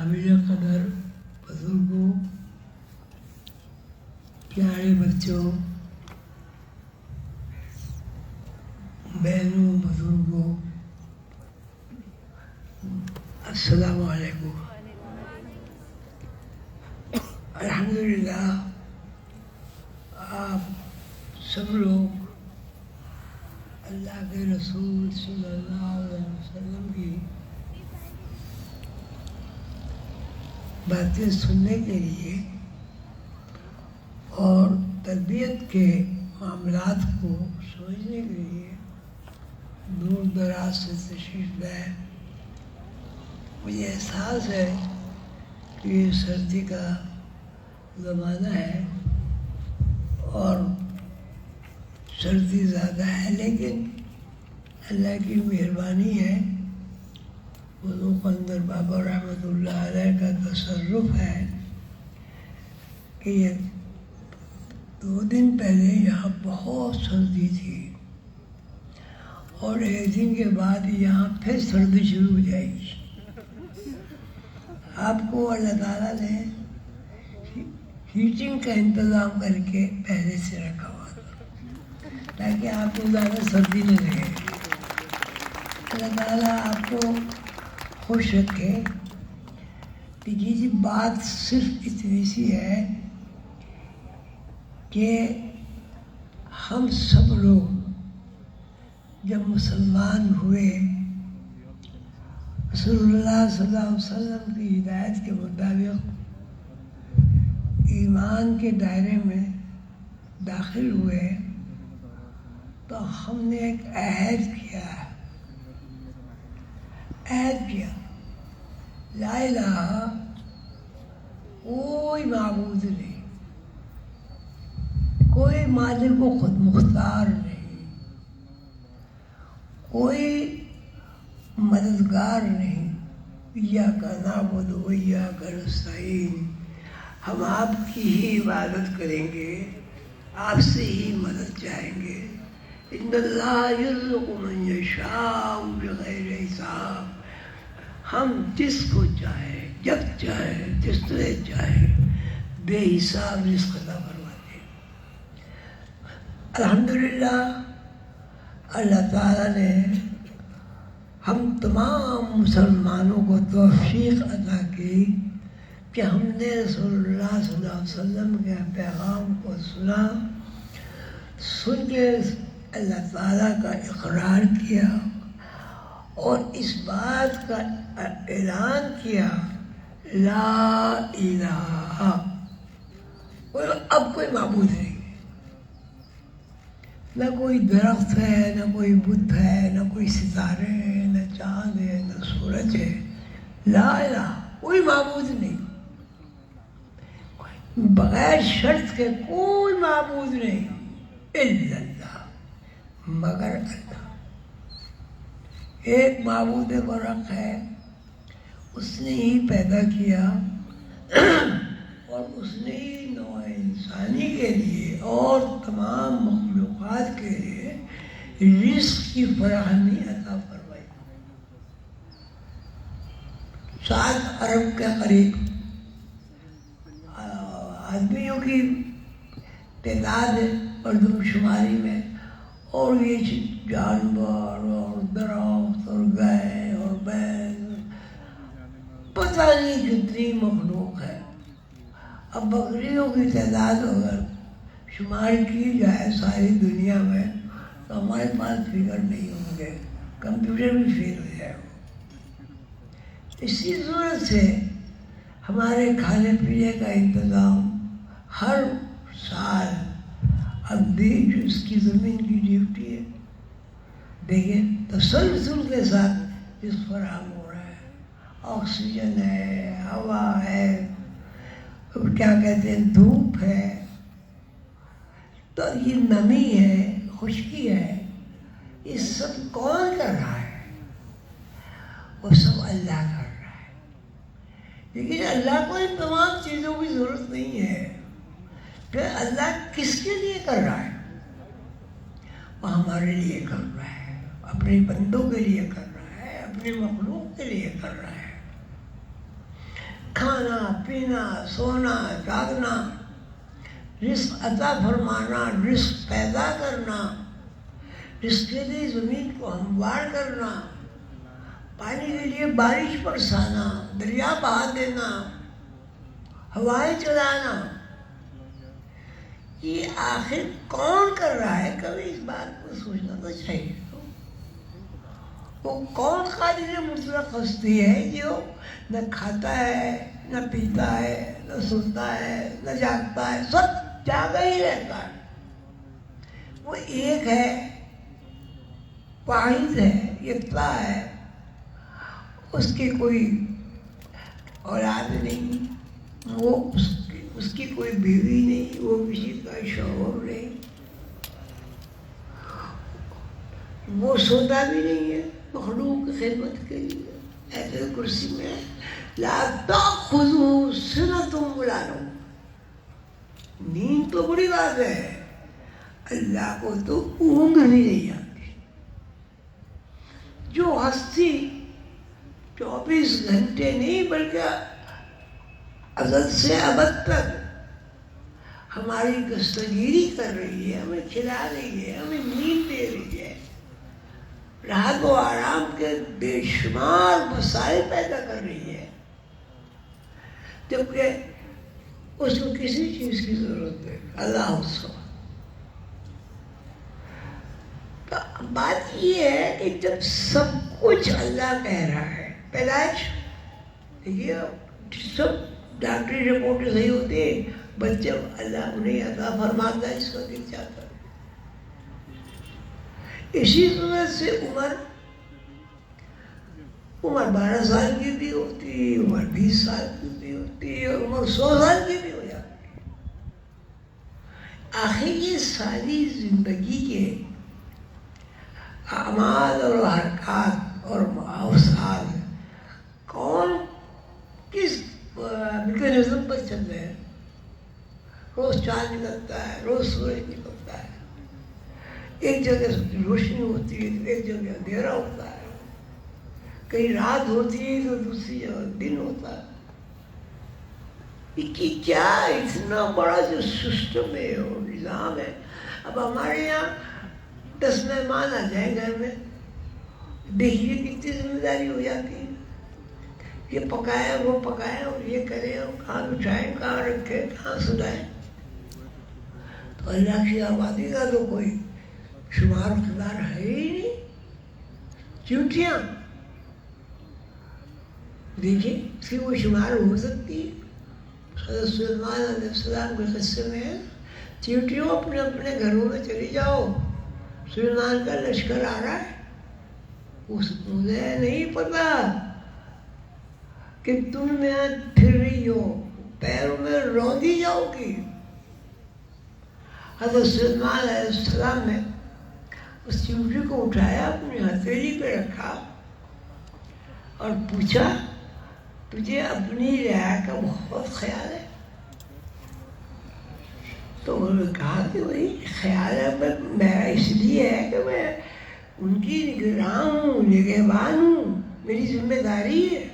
قابل قدر بزرگوں، پیارے بچوں، بہنوں، بزرگوں، السلام علیکم۔ الحمدللہ آپ سب لوگ اللہ کے رسول صلی اللہ علیہ وسلم کی باتیں سننے کے لیے اور تربیت کے معاملات کو سمجھنے کے لیے دور دراز سے تشریف لائے۔ مجھے احساس ہے کہ یہ سردی کا زمانہ ہے اور سردی زیادہ ہے، لیکن اللہ کی مہربانی ہے، حضور قلندر بابا رحمۃ اللہ علیہ کا تصرف ہے کہ یہ 2 دن پہلے یہاں بہت سردی تھی اور 1 دن کے بعد یہاں پھر سردی شروع ہو جائے گی۔ آپ کو اللہ تعالیٰ نے ہیٹنگ کا انتظام کر کے پہلے سے رکھا ہوا تھا تاکہ آپ کو زیادہ سردی نہ لگے۔ اللہ تعالیٰ آپ کو خوش رکھے۔ دیکھیے جی، بات صرف اتنی سی ہے کہ ہم سب لوگ جب مسلمان ہوئے، رسول اللہ صلی اللہ علیہ وسلم کی ہدایت کے مطابق ایمان کے دائرے میں داخل ہوئے، تو ہم نے ایک عہد کیا، لا الہ، کوئی معبود نہیں، کوئی مالک و خود مختار نہیں، کوئی مددگار نہیں، ایاک نعبد و ایاک نستعین، ہم آپ کی ہی عبادت کریں گے، آپ سے ہی مدد چاہیں گے۔ ان اللہ یرزق من یشاء بغیر حساب، ہم جس کو چاہیں، جب چاہیں، جس طرح چاہیں، بے حساب رزق عطا فرماتے ہیں۔ الحمدللہ اللہ تعالیٰ نے ہم تمام مسلمانوں کو توفیق عطا کی کہ ہم نے رسول اللہ صلی اللہ علیہ وسلم کے پیغام کو سنا، سن کے اللہ تعالیٰ کا اقرار کیا اور اس بات کا اعلان کیا، لا الہ، اب کوئی معبود نہیں، نہ کوئی درخت ہے، نہ کوئی بت ہے، نہ کوئی ستارے ہیں، نہ چاند ہے، نہ سورج ہے، لا الہ، کوئی معبود نہیں، بغیر شرط کے کوئی معبود نہیں، الا اللہ، مگر اللہ۔ ایک معبود برحق ہے، اس نے ہی پیدا کیا اور اس نے ہی نوع انسانی کے لیے اور تمام مخلوقات کے لیے رزق کی فراہمی عطا فرمائی۔ 7 ارب کے قریب آدمیوں کی تعداد ہے مردم شماری میں، اور یہ جانور اور درخت اور گائے اور بیل، پتہ نہیں کتنی مخلوق ہے۔ اب بکریوں کی تعداد اگر شمار کی جائے ساری دنیا میں تو ہمارے پاس فگر نہیں ہوں گے، کمپیوٹر بھی فیل ہو جائے گا۔ اسی صورت سے ہمارے کھانے پینے کا انتظام ہر سال، اب بھی جو اس کی زمین کی ڈیوٹی ہے، دیکھیں تسلسل کے ساتھ اس فراہم ہو رہا ہے، آکسیجن ہے، ہوا ہے، کیا کہتے ہیں، دھوپ ہے، تو یہ نمی ہے، خشکی ہے، یہ سب کون کر رہا ہے؟ وہ سب اللہ کر رہا ہے۔ لیکن اللہ کو ان تمام چیزوں کی ضرورت نہیں ہے، پھر اللہ کس کے لیے کر رہا ہے؟ وہ ہمارے لیے کر رہا ہے، اپنے بندوں کے لیے کر رہا ہے، اپنے مخلوق کے لیے کر رہا ہے۔ کھانا پینا سونا جاگنا، رزق عطا فرمانا، رزق پیدا کرنا، رزق کے لیے زمین کو ہموار کرنا، پانی کے لیے بارش برسانا، دریا بہا دینا، ہوائیں چلانا، یہ آخر کون کر رہا ہے؟ کبھی اس بات کو سوچنا تو چاہیے۔ وہ کون قادر مطلق ہستی ہے جو نہ کھاتا ہے نہ پیتا ہے نہ سنتا ہے نہ جاگتا ہے، سب جاگا ہی رہتا ہے؟ وہ ایک ہے، واحد ہے، یکتا ہے، اس کی کوئی اولاد نہیں، وہ اس کی کوئی بیوی نہیں، وہ کسی کا شوہر نہیں، وہ سوتا بھی نہیں ہے مخلوق کی خدمت کے لیے۔ ایسے کرسی میں لا تأخذہ سنۃ ولا نوم، نیند تو بڑی بات ہے، اللہ کو تو اونگ بھی نہیں آتی۔ جو ہستی 24 گھنٹے نہیں بلکہ ازل سے ابد تک ہماری دستگیری کر رہی ہے، ہمیں کھلا رہی ہے، ہمیں نیند دے رہی ہے، راحت و آرام کے بے شمار مسائل پیدا کر رہی ہے، جبکہ اس کو کسی چیز کی ضرورت ہے، اللہ اس کو۔ بات یہ ہے کہ جب سب کچھ اللہ کہہ رہا ہے، پیدائش دیکھیے سب ڈاکٹری رپورٹ صحیح ہوتی ہے، بچے اللہ انہیں عطا فرماتا ہے اس کو دل چاہتا ہے۔ اسی صورت سے عمر 12 سال کی بھی ہوتی، عمر 20 سال کی بھی ہوتی، اور عمر 100 سال کی بھی ہو جاتی ہے۔ آخر یہ ساری زندگی کے اعمال اور حرکات اور اوصال کون کس میکینزم پر چل رہے ہیں؟ روز چاند نکلتا ہے، روز سورج نکلتا ہے، ایک جگہ روشنی ہوتی ہے تو ایک جگہ اندھیرا ہوتا ہے، کہیں رات ہوتی ہے تو دوسری جگہ دن ہوتا ہے۔ کہ کیا اتنا بڑا جو سسٹم ہے اور نظام ہے۔ اب ہمارے یہاں 10 مہمان آ جائیں گھر میں، دیکھیے کتنی ذمہ داری ہو جاتی ہے، یہ پکائیں وہ پکائیں اور یہ کریں اور کہاں بٹھائیں کہاں رکھیں کہاں سلائیں۔ تو اللہ کی آبادی کا تو کوئی شمار مقدار ہے ہی نہیں۔ چیونٹیاں دیکھیں اس کی کوئی شمار ہو سکتی ہے؟ حضرت سلیمان علیہ السلام کے قصے میں ہے، چیونٹیوں اپنے اپنے گھروں میں چلی جاؤ، سلیمان کا لشکر آ رہا ہے، مجھے نہیں پتا کہ تم میں پھر رہی ہو، پیروں میں روندی جاؤ گی۔ حضرت سلیمان علیہ السلام نے اس چیونٹی کو اٹھایا، اپنی ہتھیلی پہ رکھا اور پوچھا تجھے اپنی رعایا کا بہت خیال ہے؟ تو انہوں نے کہا کہ وہی خیال ہے، میرا اس لیے ہے کہ میں ان کی نگراں ہوں، نگہبان ہوں، میری ذمہ داری ہے۔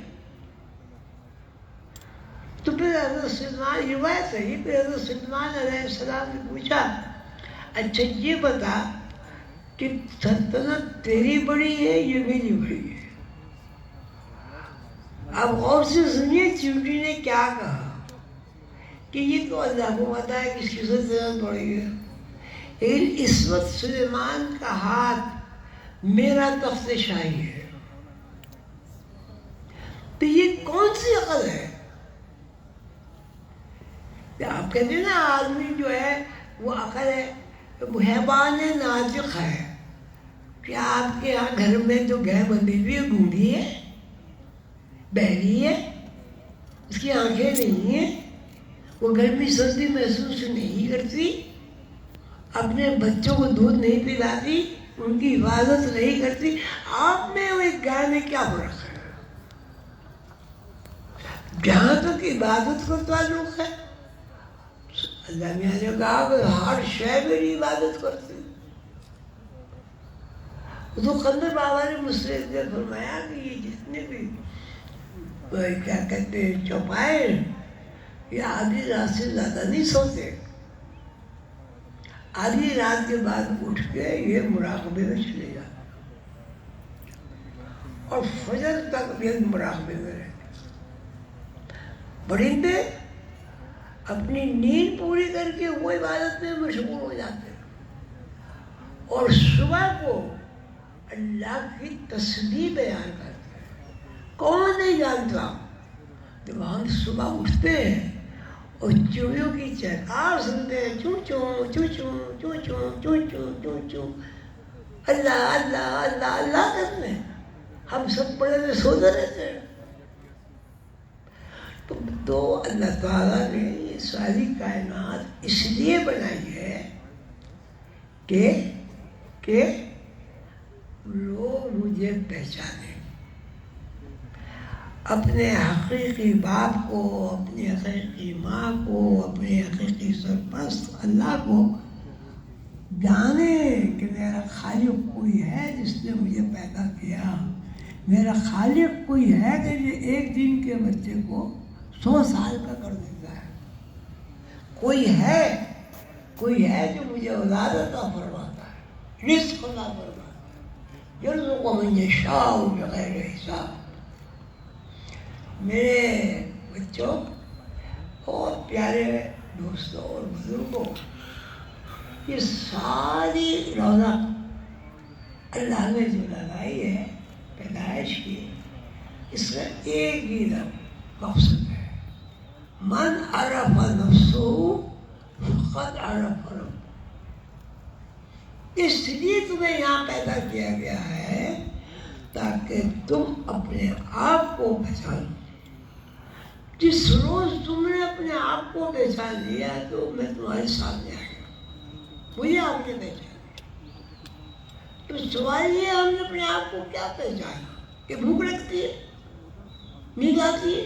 تو پھر حضرت سلیمان روایت ہے، پھر حضرت سلیمان علیہ السلام نے پوچھا اچھا یہ بتا کہ سلطنت تیری بڑی ہے یا میری بڑی ہے؟ اب غور سے سنیے چیونٹی نے کیا کہا کہ یہ تو اللہ کو پتا ہے کس کی سلطنت بڑی ہے، لیکن اس وقت سلیمان کا ہاتھ میرا تخت شاہی ہے۔ تو یہ کون سی عقل ہے؟ آپ کہتے ہیں نا آدمی جو ہے وہ عقل ہے، حیوان ناطق ہے۔ کیا آپ کے یہاں گھر میں جو گائے بندھی ہوئی ہے گونگی ہے، بہری ہے، اس کی آنکھیں نہیں ہیں، وہ گرمی سردی محسوس نہیں کرتی، اپنے بچوں کو دودھ نہیں پلاتی، ان کی حفاظت نہیں کرتی، آپ میں اور ایک گائے میں کیا فرق ہے؟ جہاں تک عبادت کا تعلق ہے اللہ میاں نے کہا کہ ہر شے میری عبادت کرتی۔ تو قندر بابا نے مجھ سے فرمایا کہ یہ جتنے بھی وہ کیا کہتے ہیں چوپائے، یہ آدھی رات سے زیادہ نہیں سوتے، آدھی رات کے بعد اٹھ کے یہ مراقبے میں چلے جاتے اور فجر تک یہ مراقبے میں رہتے۔ پرندے اپنی نیند پوری کر کے وہ عبادت میں مشغول ہو جاتے ہیں اور صبح کو اللہ کی تسبیح بیان کرتے ہیں۔ کون نہیں جانتا جب ہم صبح اٹھتے ہیں اور چڑیوں کی چہکار سنتے ہیں، چوں چوں چوں چوں چوں چوں چوں چوں چوں چوں، اللہ اللہ اللہ اللہ کرتے ہیں، ہم سب بڑے میں سوتے رہتے ہیں۔ تو اللہ تعالیٰ نے یہ ساری کائنات اس لیے بنائی ہے کہ لوگ مجھے پہچانیں، اپنے حقیقی باپ کو، اپنی حقیقی ماں کو، اپنے حقیقی سرپرست اللہ کو جانیں کہ میرا خالق کوئی ہے جس نے مجھے پیدا کیا، میرا خالق کوئی ہے کہ جو ایک دن کے بچے کو 100 سال کا کر دیتا ہے، کوئی ہے جو مجھے اولاد عطا فرماتا ہے، رزق عطا فرماتا ہے، یرزق من یشاء بغیر حساب۔ میرے بچوں اور پیارے دوستوں اور بزرگوں، یہ ساری رونق اللہ نے جو لگائی ہے پیدائش کی، اس کا ایک ہی مقصد ہے، من عرف نفسہ فقد عرف ربہ۔ اس لیے تمہیں یہاں پیدا کیا گیا ہے تاکہ تم اپنے آپ کو پہچانو۔ جس روز تم نے اپنے آپ کو پہچان لیا تو میں تمہارے سامنے آ گیا، مجھے آپ نے پہچانا۔ تو سوال یہ، ہم نے اپنے آپ کو کیا پہچانا؟ کہ بھوک لگتی ہے، نیند آتی ہے،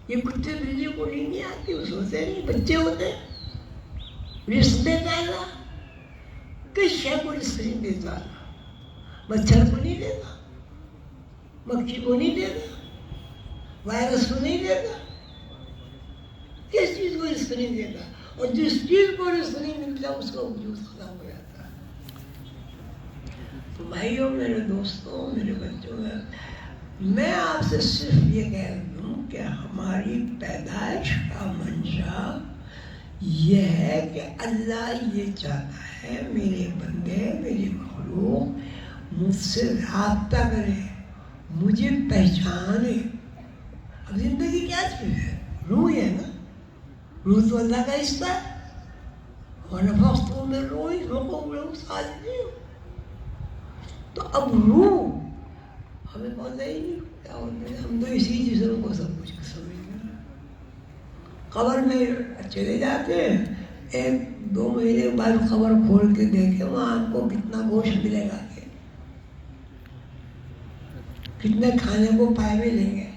یہ کتے بلی کو نیند نہیں آتی، وہ سوتے نہیں، بچے ہوتے، رزق دیتا ہے، کس شے کو رزق نہیں دیتا، مچھر کو نہیں دیتا، مکھی کو نہیں دیتا، وائرس کو نہیں دیتا، کس چیز کو رزق نہیں دیتا، اور جس چیز کو رزق نہیں ملتا اس کا وجود ختم ہو جاتا ہے۔ تو بھائیوں، میرے دوستوں، میرے بچوں، میں آپ سے صرف یہ کہہ دوں کہ ہماری پیدائش کا منشا یہ ہے کہ اللہ یہ چاہتا ہے میرے بندے، میری مخلوق مجھ سے رابطہ کرے، مجھے پہچانے۔ اب زندگی کیا چیز ہے؟ روح ہے نا، روح تو اللہ کا حصہ ہے، وَنَفَخْتُ مِن رُوحِي فَقَعُوا لَهُ سَاجِدِينَ۔ تو اب روح ہمیں پتہ ہی نہیں، ہم تو اسی جسم کو سب کچھ سمجھتے ہیں۔ قبر میں چلے جاتے ہیں، 1-2 مہینے کے بعد قبر کھول کے دیکھیں وہاں آپ کو کتنا گوشت ملے گا، کتنے کھانے کو پائے ملیں گے،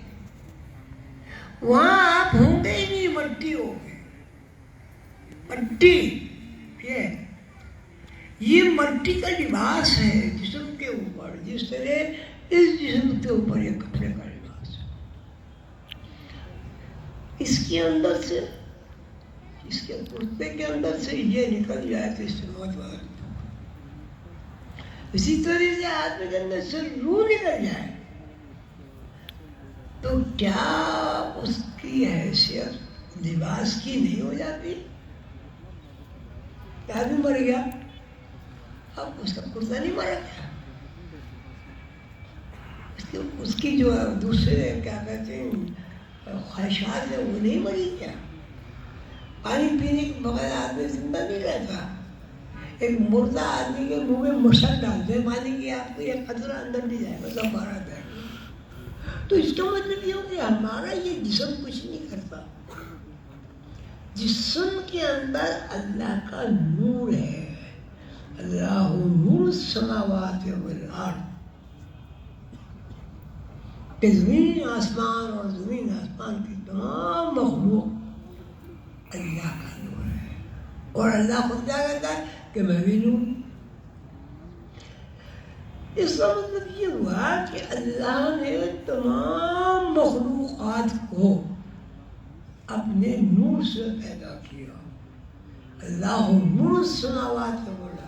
وہاں آپ ہوں گے ہی نہیں، مٹی ہو گے، مٹی۔ یہ مٹی کا لباس ہے جسم کے اوپر، جس طرح اس جسم کے اوپر یہ کپڑے کا لباس ہے۔ اس کے اندر سے، اس کے کرتے کے اندر سے یہ نکل جائے تو اس سے موت وغیرہ۔ اسی طرح سے آدمی کے اندر سے روح نکل جائے تو کیا اس کی حیثیت لباس کی نہیں ہو جاتی؟ آدمی مر گیا، اب اس کا کرتا نہیں مرا گیا، اس کی جو دوسرے کیا کہتے ہیں خواہشات ہیں وہ نہیں مری کیا؟ پانی پینے کے بغیر آدمی زندہ نہیں رہتا۔ ایک مردہ آدمی کے منہ میں مشک ڈالتے ہیں پانی کی، آپ کو ایک قطرہ اندر نہیں جائے گا، سب باہر جائے گا۔ تو اس کا مطلب یہ ہو کہ ہمارا یہ جسم کچھ نہیں کرتا، جسم کے اندر اللہ کا نور ہے۔ اللہ نور السماوات والارض، کہ زمین آسمان اور زمین آسمان کی تمام مخلوق اللہ کا نور ہے، اور اللہ خود کیا کہتا ہے کہ میں بھی نور۔ اس کا مطلب یہ ہوا کہ اللہ نے تمام مخلوقات کو اپنے نور سے پیدا کیا. اللہ نور السماوات میں بولا.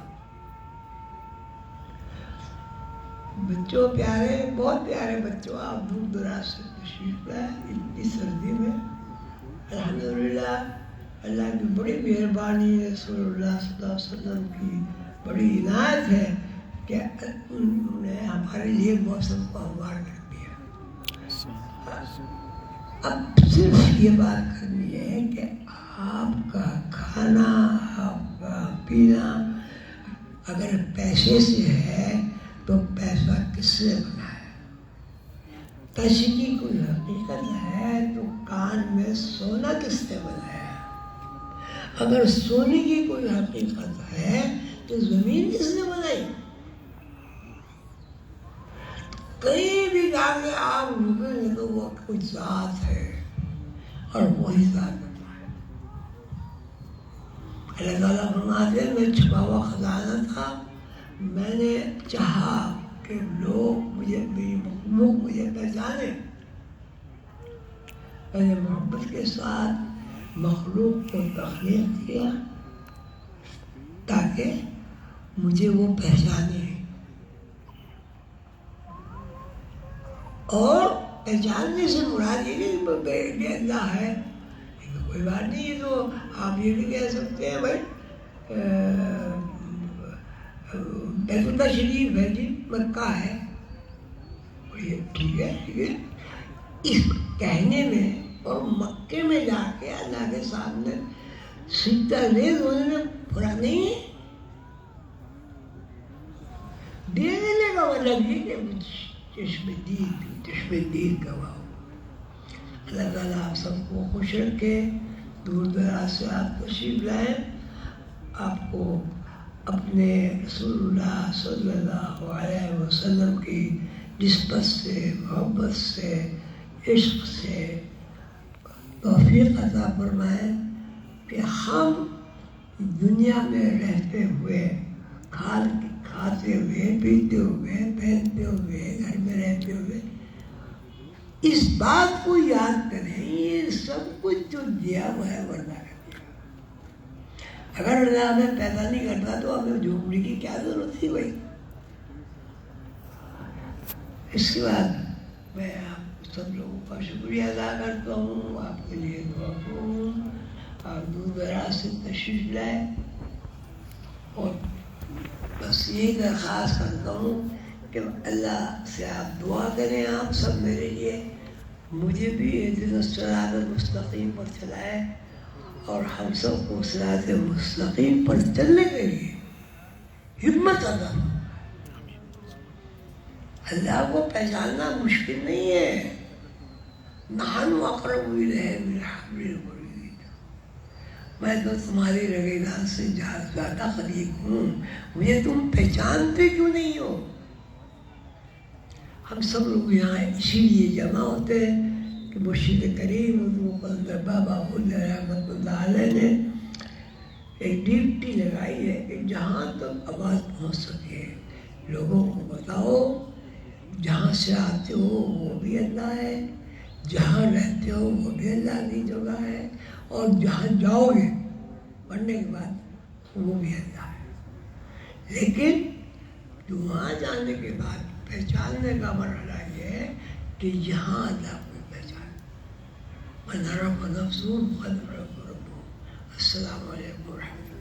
بچوں پیارے، بہت پیارے بچوں، آپ دور دراز سے تشریف لائے اتنی سردی میں. الحمدللہ اللہ کی بڑی مہربانی ہے، رسول اللہ صلی اللہ علیہ وسلم کی بڑی عنایت ہے کہ انہوں نے ہمارے لیے موسم کو ہموار کر دیا. اب صرف یہ بات کرنی ہے کہ آپ کا کھانا، آپ کا پینا اگر پیسے سے ہے تو پیسہ کس سے بنا ہے؟ پیسے کی کوئی حقیقت ہے تو کان میں سونا کس نے بنایا؟ اگر سونے کی کوئی حقیقت ہے تو زمین کس نے بنائی؟ کہیں بھی جا کے آپ رکیں گے تو وہ کچھ ذات ہے اور وہی ذات بنتا ہے. اللہ تعالیٰ فرماتے ہیں میں چھپا ہوا خزانہ تھا، میں نے چاہا کہ لوگ مجھے، میری مخلوق مجھے پہچانے. میں نے محبت کے ساتھ مخلوق کو تخلیق کیا تاکہ مجھے وہ پہچانے. اور پہچاننے سے مراد یہ نہیں کہ اللہ ہے، کوئی بات نہیں. یہ تو آپ یہ بھی کہہ سکتے ہیں بھائی بیت اللہ شریف ہے جی، مکہ ہے، ٹھیک ہے ٹھیک ہے. اس کہنے میں اور مکے میں جا کے اللہ کے سامنے سجدہ ریز ہونے میں برا نہیں ہے. دینے کا مطلب یہ کہ چشم دید گواہ ہو. اللہ تعالیٰ آپ سب کو خوش رکھے. دور دراز سے آپ تشریف لائیں، آپ کو اپنے رسول اللہ صلی اللہ علیہ وسلم کی نسبت سے، محبت سے، عشق سے توفیق عطا فرمائے کہ ہم دنیا میں رہتے ہوئے، کھاتے ہوئے، پیتے ہوئے، پہنتے ہوئے، گھر میں رہتے ہوئے اس بات کو یاد کریں یہ سب کچھ جو دیا ہوا ہے ورنہ کر دیا. اگر اللہ ہمیں پیدا نہیں کرتا تو ہمیں جھوپڑی کی کیا ضرورت تھی بھائی. اس کے بعد میں آپ سب لوگوں کا شکریہ ادا کرتا ہوں، آپ کے لیے دعا کروں. آپ دور دراز سے تشریف لائے اور بس یہی درخواست کرتا ہوں کہ اللہ سے آپ دعا کریں آپ سب میرے لیے، مجھے بھی اہدنا الصراط المستقیم پر چلائے اور ہم سب کو صراط مستقیم پر چلنے کے لیے ہمت عطا فرمائے. اللہ کو پہچاننا مشکل نہیں ہے. نحن اقرب الیہ من حبل الورید، میں تو تمہاری رگے دان سے زیادہ قریب ہوں، مجھے تم پہچانتے کیوں نہیں ہو؟ ہم سب لوگ یہاں اسی لیے جمع ہوتے ہیں کہ مرشد کریم حضور بابا حضور رحمۃ اللہ علیہ نے ایک ڈیوٹی لگائی ہے کہ جہاں تک آواز پہنچ سکے لوگوں کو بتاؤ جہاں سے آتے ہو وہ بھی اللہ ہے، جہاں رہتے ہو وہ بھی اللہ کی جگہ ہے، اور جہاں جاؤ گے پڑھنے کے بعد وہ بھی اللہ ہے. لیکن وہاں جانے کے بعد پہچاننے کا مرحلہ یہ ہے کہ یہاں اللہ کو پہچان. من عرف نفسه فقد عرف ربه. السلام علیکم ورحمۃ اللہ.